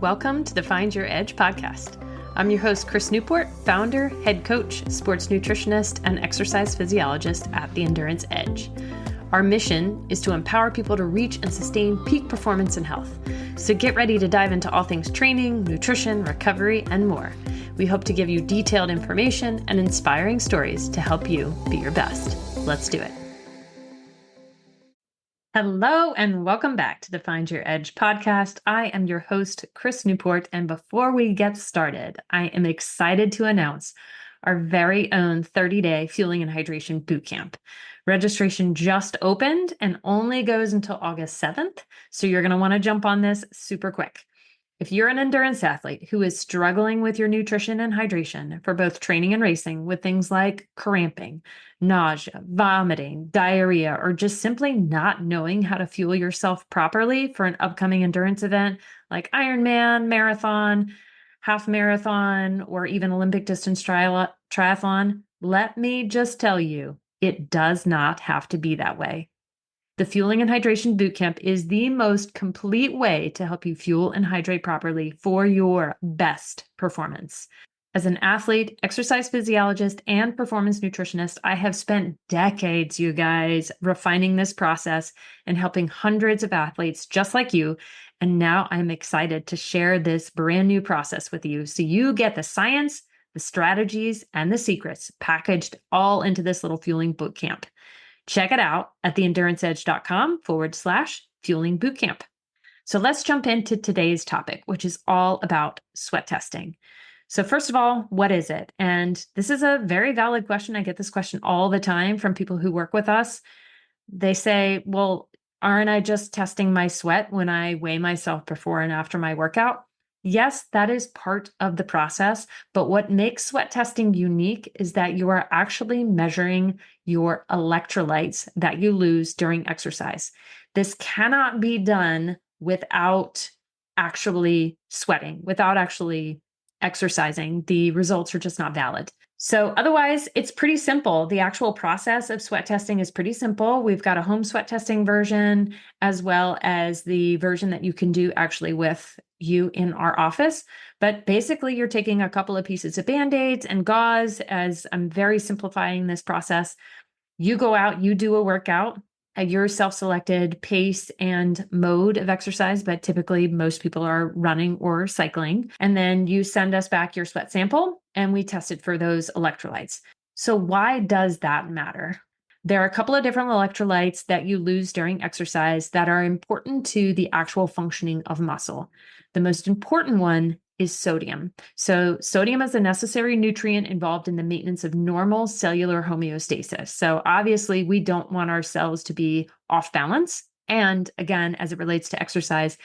Welcome to the Find Your Edge podcast. I'm your host, Chris Newport, founder, head coach, sports nutritionist, and exercise physiologist at The Endurance Edge. Our mission is to empower people to reach and sustain peak performance and health. So get ready to dive into all things training, nutrition, recovery, and more. We hope to give you detailed information and inspiring stories to help you be your best. Let's do it. Hello, and welcome back to the Find Your Edge podcast. I am your host, Chris Newport, and before we get started, I am excited to announce our very own 30-day Fueling and Hydration Bootcamp. Registration just opened and only goes until August 7th, so you're going to want to jump on this super quick. If you're an endurance athlete who is struggling with your nutrition and hydration for both training and racing with things like cramping, nausea, vomiting, diarrhea, or just simply not knowing how to fuel yourself properly for an upcoming endurance event like Ironman, marathon, half marathon, or even Olympic distance triathlon, let me just tell you, it does not have to be that way. The Fueling and Hydration Bootcamp is the most complete way to help you fuel and hydrate properly for your best performance. As an athlete, exercise physiologist, and performance nutritionist, I have spent decades, you guys, refining this process and helping hundreds of athletes just like you. And now I'm excited to share this brand new process with you so you get the science, the strategies, and the secrets packaged all into this little fueling bootcamp. Check it out at theenduranceedge.com/fueling bootcamp. So let's jump into today's topic, which is all about sweat testing. So first of all, what is it? And this is a very valid question. I get this question all the time from people who work with us. They say, well, aren't I just testing my sweat when I weigh myself before and after my workout? Yes, that is part of the process, but what makes sweat testing unique is that you are actually measuring your electrolytes that you lose during exercise. This cannot be done without actually sweating, without actually exercising. The results are just not valid. So otherwise, it's pretty simple. The actual process of sweat testing is pretty simple. We've got a home sweat testing version, as well as the version that you can do actually with you in our office. But basically, you're taking a couple of pieces of Band-Aids and gauze, as I'm very simplifying this process. You go out, you do a workout at your self-selected pace and mode of exercise, but typically most people are running or cycling. And then you send us back your sweat sample and we test it for those electrolytes. So why does that matter? There are a couple of different electrolytes that you lose during exercise that are important to the actual functioning of muscle. The most important one is sodium. So sodium is a necessary nutrient involved in the maintenance of normal cellular homeostasis. So obviously we don't want our cells to be off balance. And again, as it relates to exercise,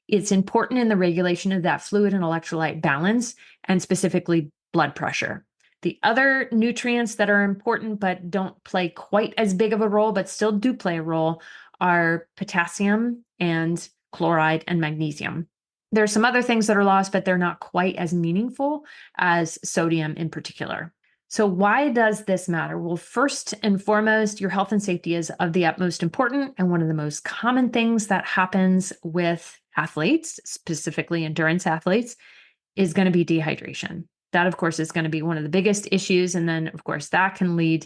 it's important in the regulation of that fluid and electrolyte balance, and specifically blood pressure. The other nutrients that are important but don't play quite as big of a role, but still do play a role, are potassium and chloride and magnesium. There are some other things that are lost, but they're not quite as meaningful as sodium in particular. So why does this matter? Well, first and foremost, your health and safety is of the utmost importance. And one of the most common things that happens with athletes, specifically endurance athletes, is going to be dehydration. That, of course, is going to be one of the biggest issues. And then, of course, that can lead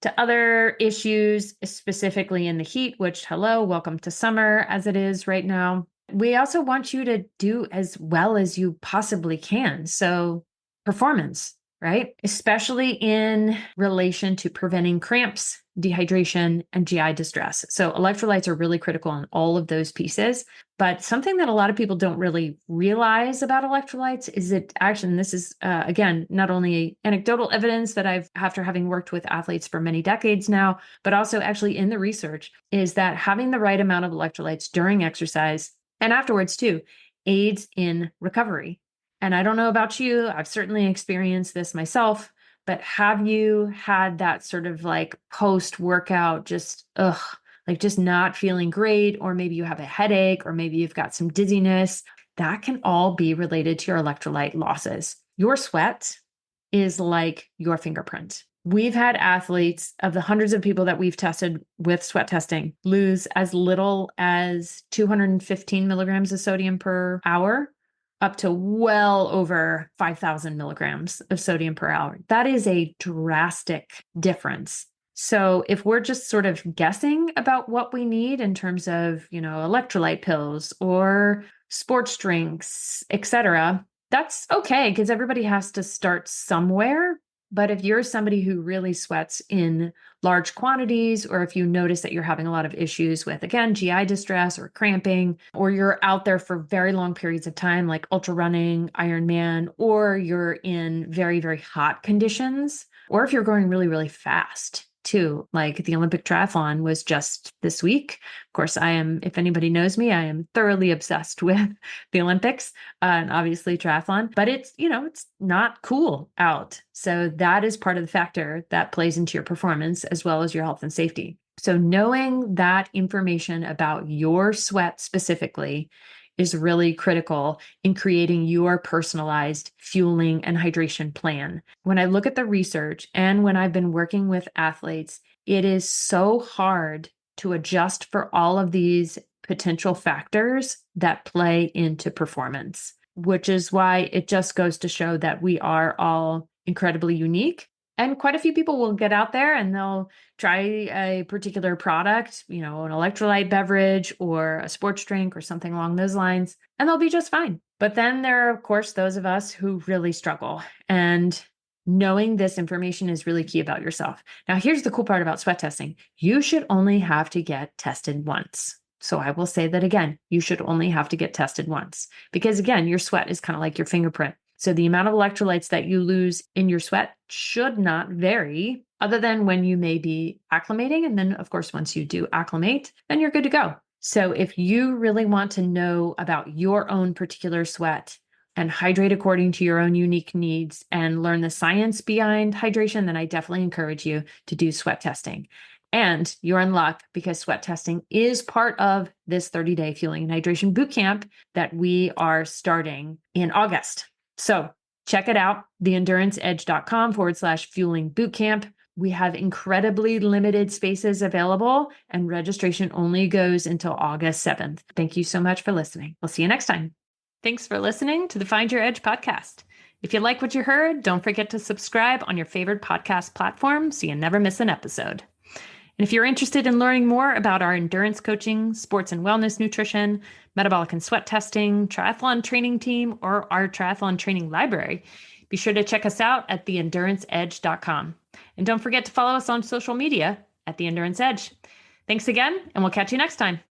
to other issues, specifically in the heat, which, hello, welcome to summer as it is right now. We also want you to do as well as you possibly can. So performance, right? Especially in relation to preventing cramps, dehydration, and GI distress. So electrolytes are really critical in all of those pieces. But something that a lot of people don't really realize about electrolytes is that actually, and this is, again, not only anecdotal evidence that I've, after having worked with athletes for many decades now, but also actually in the research, is that having the right amount of electrolytes during exercise and afterwards too, aids in recovery. And I don't know about you, I've certainly experienced this myself, but have you had that sort of like post-workout, just not feeling great, or maybe you have a headache, or maybe you've got some dizziness? That can all be related to your electrolyte losses. Your sweat is like your fingerprint. We've had athletes, of the hundreds of people that we've tested with sweat testing, lose as little as 215 milligrams of sodium per hour, up to well over 5,000 milligrams of sodium per hour. That is a drastic difference. So if we're just sort of guessing about what we need in terms of, electrolyte pills or sports drinks, etc., that's okay because everybody has to start somewhere. But if you're somebody who really sweats in large quantities, or if you notice that you're having a lot of issues with, again, GI distress or cramping, or you're out there for very long periods of time, like ultra running, Ironman, or you're in very, very hot conditions, or if you're going really, really fast too, like the Olympic triathlon was just this week. Of course, if anybody knows me, I am thoroughly obsessed with the Olympics and obviously triathlon, but it's not cool out. So that is part of the factor that plays into your performance as well as your health and safety. So knowing that information about your sweat specifically is really critical in creating your personalized fueling and hydration plan. When I look at the research and when I've been working with athletes, it is so hard to adjust for all of these potential factors that play into performance, which is why it just goes to show that we are all incredibly unique. And quite a few people will get out there and they'll try a particular product, an electrolyte beverage or a sports drink or something along those lines, and they'll be just fine. But then there are, of course, those of us who really struggle. And knowing this information is really key about yourself. Now, here's the cool part about sweat testing. You should only have to get tested once. So I will say that again, you should only have to get tested once because again, your sweat is kind of like your fingerprint. So the amount of electrolytes that you lose in your sweat should not vary other than when you may be acclimating. And then of course, once you do acclimate, then you're good to go. So if you really want to know about your own particular sweat and hydrate according to your own unique needs and learn the science behind hydration, then I definitely encourage you to do sweat testing. And you're in luck because sweat testing is part of this 30-day fueling and hydration bootcamp that we are starting in August. So check it out, theenduranceedge.com/fueling bootcamp. We have incredibly limited spaces available and registration only goes until August 7th. Thank you so much for listening. We'll see you next time. Thanks for listening to the Find Your Edge podcast. If you like what you heard, don't forget to subscribe on your favorite podcast platform so you never miss an episode. And if you're interested in learning more about our endurance coaching, sports and wellness nutrition, metabolic and sweat testing, triathlon training team, or our triathlon training library, be sure to check us out at theenduranceedge.com. And don't forget to follow us on social media at The Endurance Edge. Thanks again, and we'll catch you next time.